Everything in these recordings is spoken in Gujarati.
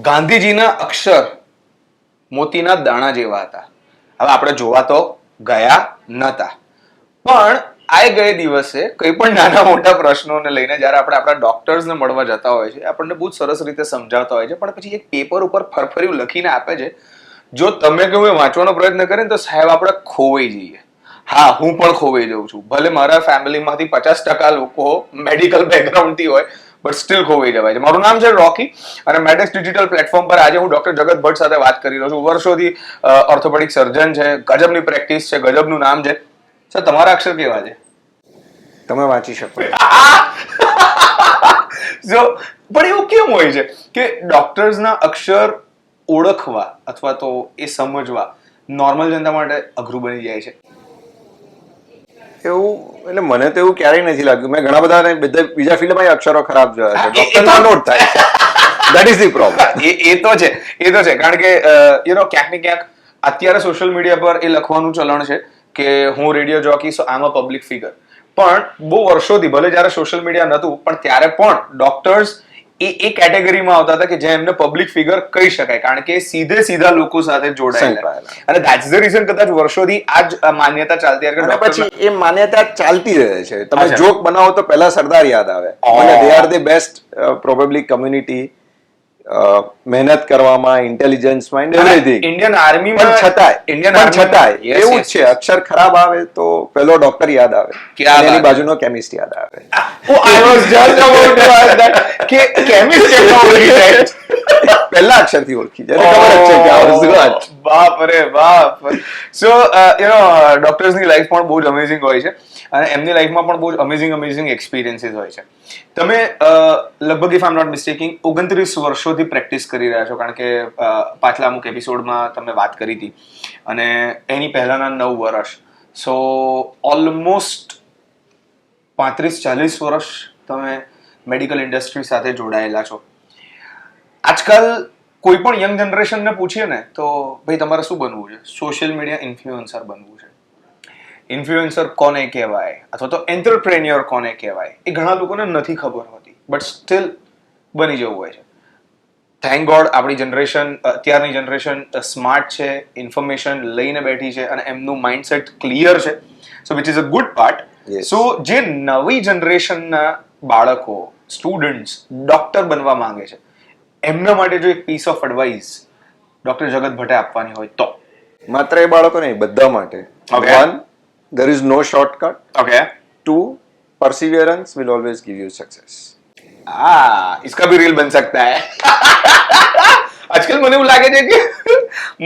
ગાંધીજીના અક્ષર મોતીના દાણા જેવા હતા. હવે આપણે જોવા તો ગયા નતા, પણ આ ગયે દિવસે કોઈ પણ નાના મોટા પ્રશ્નોને લઈને જ્યારે આપણે આપણા ડોક્ટર્સને મળવા જતા હોય છે, આપણને બહુ સરસ રીતે સમજાવતા હોય છે, પણ પછી એક પેપર ઉપર ફરફર્યું લખીને આપે છે. જો તમે કે હું વાંચવાનો પ્રયત્ન કરીને તો સાહેબ આપણે ખોવાઈ જઈએ. હા, હું પણ ખોવાઈ જઉં છું. ભલે મારા ફેમિલીમાંથી 50% લોકો મેડિકલ બેકગ્રાઉન્ડથી હોય, બટ સ્ટીલ ખોવાઈ જવાય છે. મારું નામ છે રોકી અને મેડેક્સ ડિજિટલ પ્લેટફોર્મ પર આજે હું ડોક્ટર જગત ભટ્ટ સાથે વાત કરી રહ્યો છું. વર્ષોથી ઓર્થોપેડિક સર્જન છે, ગજબની પ્રેક્ટિસ છે, ગજબનું નામ છે. સર, તમારા અક્ષર કેવા છે? તમે વાંચી શકો. પણ એવું કેમ હોય છે કે ડોક્ટર્સના અક્ષર ઓળખવા અથવા તો એ સમજવા નોર્મલ જનતા માટે અઘરું બની જાય છે? એવું એટલે મને તો એવું ક્યારેય નથી લાગ્યું. મેં ઘણા બધા બીજા ફિલ્ડમાં અક્ષરો ખરાબ જોયા છે, ડોક્ટરમાં નોટ થાય છે. That is the problem. એ તો છે કારણ કે ક્યાંક ને ક્યાંક અત્યારે સોશિયલ મીડિયા પર એ લખવાનું ચલણ છે કે હું રેડિયો જોકી, સો આઈ એમ અ પબ્લિક ફિગર. પણ બહુ વર્ષોથી, ભલે જ્યારે સોશિયલ મીડિયા નહોતું, પણ ત્યારે પણ ડોક્ટર્સ એ કેટેગરીમાં આવતા હતા કે જે એમને પબ્લિક ફિગર કહી શકાય, કારણ કે સીધા લોકો સાથે જોડાયેલા. અને ધેટ્સ ધ રીઝન કદાચ વર્ષોથી આ જ માન્યતા ચાલતી હતી. અને પછી એ માન્યતા ચાલતી રહે છે. તમે જોક બનાવો તો પહેલા સરદાર યાદ આવે. They are the best probably community મહેનત કરવામાં, ઇન્ટેલિજન્સમાં એન્ડ એવરીથિંગ. ઇન્ડિયન આર્મીમાં છતાંય એવું જ છે, અક્ષર ખરાબ આવે તો પેલો ડોક્ટર યાદ આવે, એની બાજુનો કેમિસ્ટ યાદ આવે. I was just about to ask that કે કેમિસ્ટ કેમ ઓળખી જાય? પહેલા અક્ષરથી ઓળખી જાય. ખબર જ છે કે આ વસ્તુ બાપ રે બાપ. સો ડોક્ટર્સની લાઈફ પણ બહુ જ અમેઝિંગ હોય છે અને એમની લાઈફમાં પણ બહુ જ અમેઝિંગ એક્સપિરિયન્સીસ હોય છે. તમે લગભગ, ઇફ આઈ એમ નોટ મિસ્ટેકિંગ, 29 વર્ષોથી પ્રેક્ટિસ કરી રહ્યા છો, કારણ કે પાછલા અમુક એપિસોડમાં તમે વાત કરી હતી, અને એની પહેલાના 9 વર્ષ. સો ઓલમોસ્ટ 35-40 વર્ષ તમે મેડિકલ ઇન્ડસ્ટ્રી સાથે જોડાયેલા છો. આજકાલ કોઈ પણ યંગ જનરેશનને પૂછીએ ને તો ભાઈ તમારે શું બનવું છે? સોશિયલ મીડિયા ઇન્ફ્લુએન્સર બનવું છે. ઇન્ફ્લુએન્સર કોને કહેવાય અથવા તો એન્ટરપ્રેન્યોર કોને કહેવાય એ ઘણા લોકોને નથી ખબર હોતી, બટ સ્ટીલ બની જવું હોય છે. થેન્ક ગોડ આપણી જનરેશન, અત્યારની જનરેશન સ્માર્ટ છે, ઇન્ફોર્મેશન લઈને બેઠી છે અને એમનું માઇન્ડસેટ ક્લિયર છે. So which is a good part. So જે નવી જનરેશનના બાળકો, સ્ટુડન્ટ્સ ડોક્ટર બનવા માંગે છે, એમના માટે જો એક પીસ ઓફ એડવાઇસ ડોક્ટર જગત ભટ્ટે આપવાની હોય તો? માત્ર એ બાળકો નહીં, બધા માટે. One, there is no shortcut. Okay. Two, perseverance will always give you success. इसका भी रील बन सकता है. આજકાલ મને એવું લાગે છે કે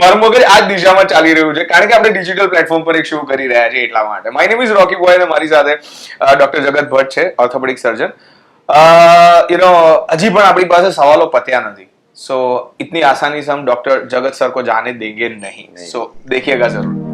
મારું મગજ આ જ દિશામાં ચાલી રહ્યું છે, કારણ કે આપણે ડિજિટલ પ્લેટફોર્મ પર એક શો કરી રહ્યા છે એટલા માટે. My name is Rocky boy અને મારી સાથે ડોક્ટર જગત ભટ્ટ છે, ઓર્થોપેડિક સર્જન. હજી પણ આપણી પાસે સવાલો પત્યા નથી. સો इतनी आसानी से हम डॉक्टर जगत सर को जाने देंगे नहीं. सो देखिएगा जरूर.